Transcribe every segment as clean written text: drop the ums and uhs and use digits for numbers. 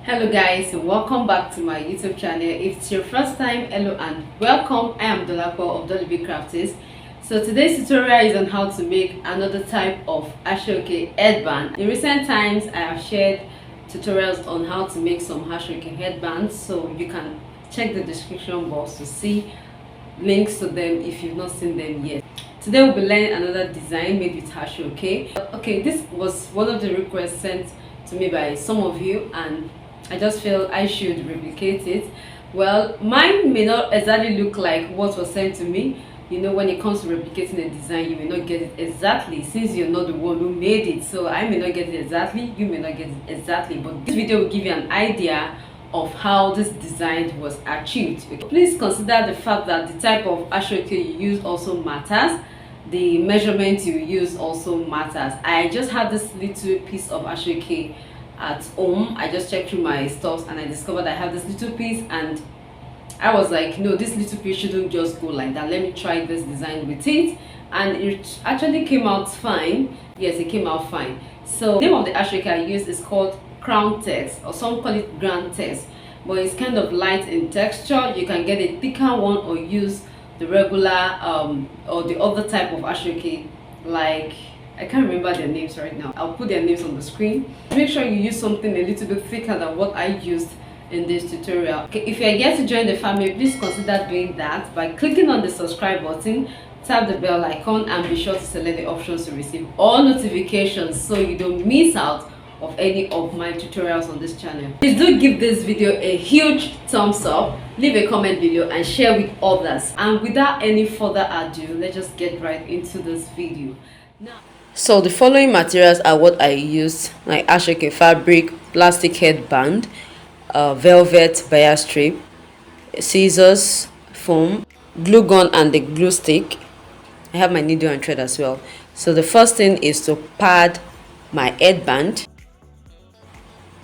Hello guys, welcome back to my YouTube channel. If it's your first time, hello and welcome. I am DoliveB of DoliveB Crafties. So today's tutorial is on how to make another type of Aso oke headband. In recent times I have shared tutorials on how to make some Aso oke headbands, so you can check the description box to see links to them if you've not seen them yet. Today we'll be learning another design made with Aso oke. Okay, this was one of the requests sent to me by some of you, and I just feel I should replicate it. Well, mine may not exactly look like what was sent to me. You know, when it comes to replicating a design, you may not get it exactly since you're not the one who made it. So I may not get it exactly, you may not get it exactly, but this video will give you an idea of how this design was achieved. Okay. Please consider the fact that the type of Aso oke you use also matters. The measurement you use also matters. I just had this little piece of Aso oke at home. I just checked through my stuff and I discovered I have this little piece, and I was like, no, this little piece shouldn't just go like that. Let me try this design with it, and it actually came out fine. Yes, it came out fine. So the name of the Aso oke I used is called crown text, or some call it grand text, but it's kind of light in texture. You can get a thicker one or use the regular or the other type of Aso oke, like I can't remember their names right now. I'll put their names on the screen. Make sure you use something a little bit thicker than what I used in this tutorial. Okay, if you're yet to join the family, please consider doing that by clicking on the subscribe button, tap the bell icon, and be sure to select the options to receive all notifications so you don't miss out of any of my tutorials on this channel. Please do give this video a huge thumbs up, leave a comment below, and share with others. And without any further ado, let's just get right into this video now. So the following materials are what I used: my Aso oke fabric, plastic headband, velvet bias strip, scissors, foam, glue gun, and the glue stick. I have my needle and thread as well. So the first thing is to pad my headband.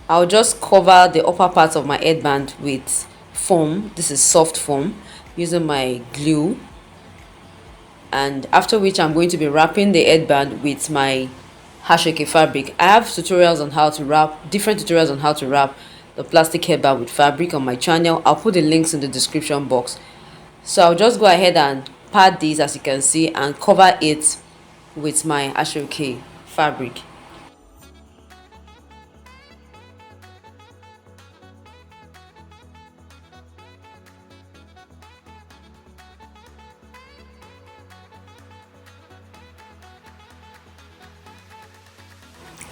I'll just cover the upper part of my headband with foam. This is soft foam, using my glue. And after which I'm going to be wrapping the headband with my Aso oke fabric. I have tutorials on how to wrap, different tutorials on how to wrap the plastic headband with fabric on my channel. I'll put the links in the description box. So I'll just go ahead and pad this, as you can see, and cover it with my Aso oke fabric.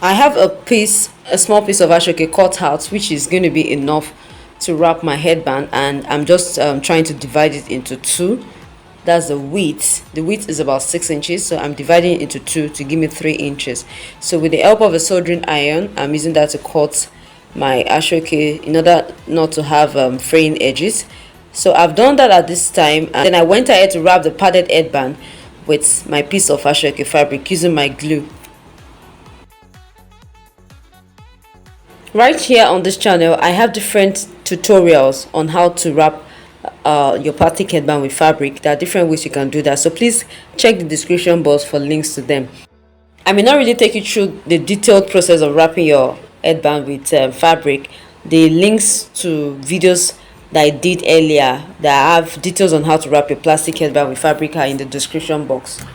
I have a small piece of Aso oke cut out, which is going to be enough to wrap my headband, and I'm just trying to divide it into two. That's the width. The width is about 6 inches, so I'm dividing it into two to give me 3 inches. So with the help of a soldering iron, I'm using that to cut my Aso oke in order not to have fraying edges. So I've done that at this time, and then I went ahead to wrap the padded headband with my piece of Aso oke fabric using my glue. Right here on this channel, I have different tutorials on how to wrap your plastic headband with fabric. There are different ways you can do that, so please check the description box for links to them. I may not really take you through the detailed process of wrapping your headband with fabric. The links to videos that I did earlier that have details on how to wrap your plastic headband with fabric are in the description box.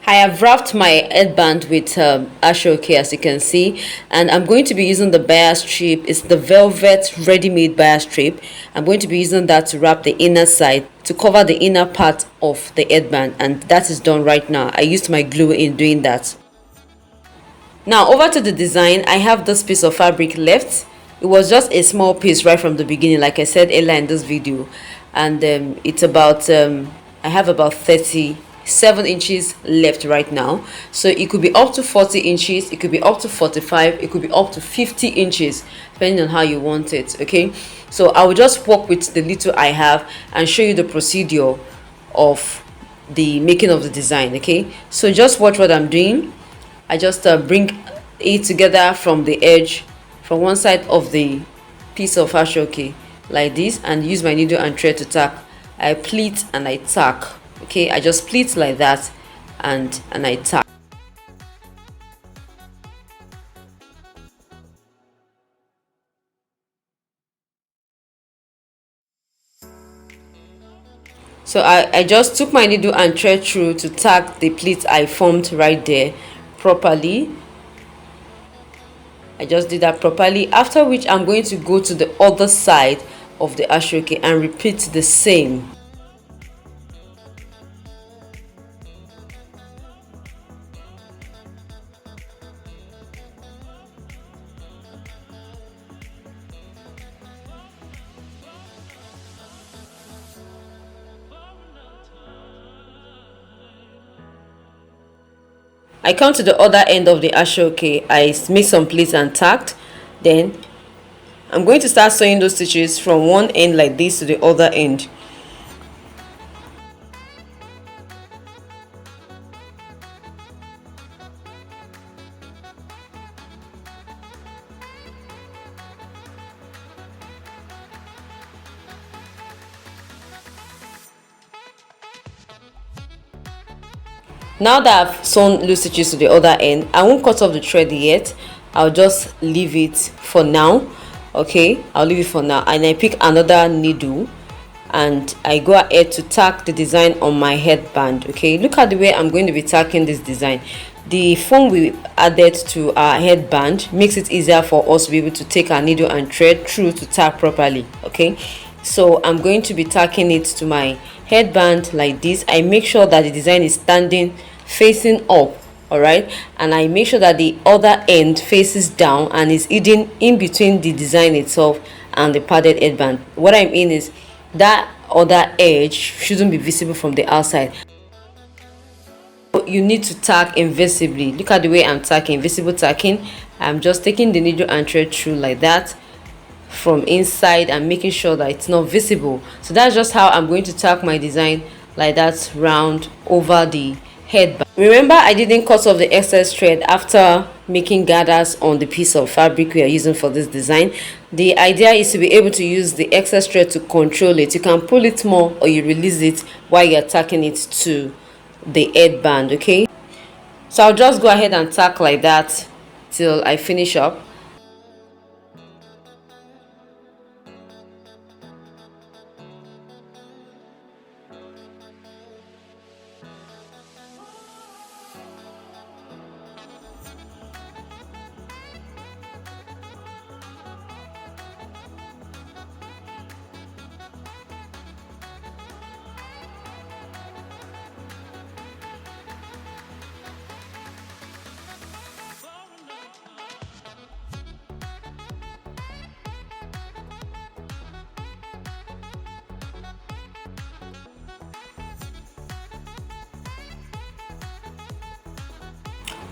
I have wrapped my headband with Aso oke, as you can see, and I'm going to be using the bias strip. It's the velvet ready-made bias strip. I'm going to be using that to wrap the inner side, to cover the inner part of the headband, and that is done right now. I used my glue in doing that. Now over to the design. I have this piece of fabric left. It was just a small piece right from the beginning, like I said earlier in this video, and it's about I have about 37 inches left right now. So it could be up to 40 inches, it could be up to 45, it could be up to 50 inches, depending on how you want it. Okay, so I will just work with the little I have and show you the procedure of the making of the design. Okay, so just watch what I'm doing. I just bring it together from the edge, from one side of the piece of Aso oke like this, and use my needle and thread to tack. I pleat and I tack. Okay, I just pleat like that, and I tack. So I just took my needle and thread through to tack the pleat I formed right there properly. I just did that properly, after which I'm going to go to the other side of the Aso oke and repeat the same. I come to the other end of the Aso oke. I make some pleats and tacked. Then I'm going to start sewing those stitches from one end like this to the other end. Now that I've sewn loose stitches to the other end, I won't cut off the thread yet. I'll just leave it for now. Okay, I'll leave it for now, and I pick another needle and I go ahead to tack the design on my headband. Okay, look at the way I'm going to be tacking this design. The foam we added to our headband makes it easier for us to be able to take our needle and thread through to tack properly. Okay, so I'm going to be tacking it to my headband like this. I make sure that the design is standing facing up, all right, and I make sure that the other end faces down and is hidden in between the design itself and the padded headband. What I mean is that other edge shouldn't be visible from the outside. You need to tack invisibly. Look at the way I'm tacking, invisible tacking. I'm just taking the needle and thread through like that from inside and making sure that it's not visible. So that's just how I'm going to tack my design, like that, round over the headband. Remember, I didn't cut off the excess thread after making gathers on the piece of fabric we are using for this design. The idea is to be able to use the excess thread to control it. You can pull it more or you release it while you're tacking it to the headband. Okay, so I'll just go ahead and tack like that till I finish up.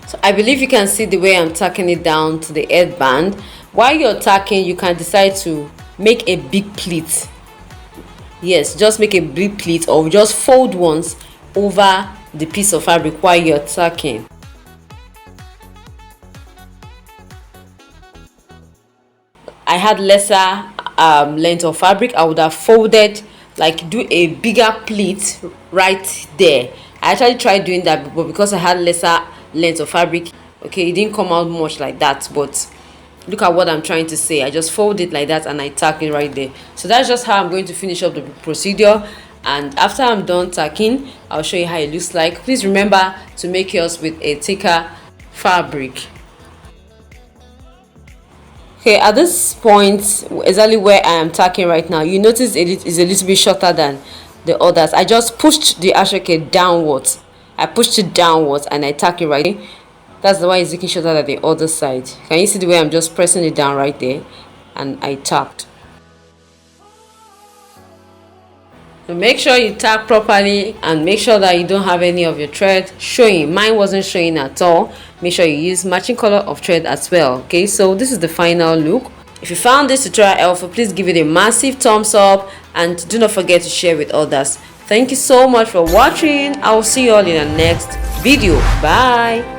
So I believe you can see the way I'm tacking it down to the headband. While you're tacking, you can decide to make a big pleat. Yes, just make a big pleat or just fold once over the piece of fabric while you're tacking. I had lesser length of fabric. I would have folded, like do a bigger pleat right there. I actually tried doing that, but because I had lesser length of fabric, okay, it didn't come out much like that. But look at what I'm trying to say. I just fold it like that and I tack it right there. So that's just how I'm going to finish up the procedure. And after I'm done tacking, I'll show you how it looks like. Please remember to make yours with a thicker fabric. Okay, at this point, exactly where I am tacking right now, you notice it is a little bit shorter than the others. I just pushed the Aso oke downwards. I pushed it downwards and I tack it right there. That's the why it's looking shorter than the other side. Can you see the way I'm just pressing it down right there and I tacked? So make sure you tack properly and make sure that you don't have any of your thread showing. Mine wasn't showing at all. Make sure you use matching color of thread as well. Okay, so this is the final look. If you found this tutorial helpful, please give it a massive thumbs up and do not forget to share with others. Thank you so much for watching. I will see you all in the next video. Bye.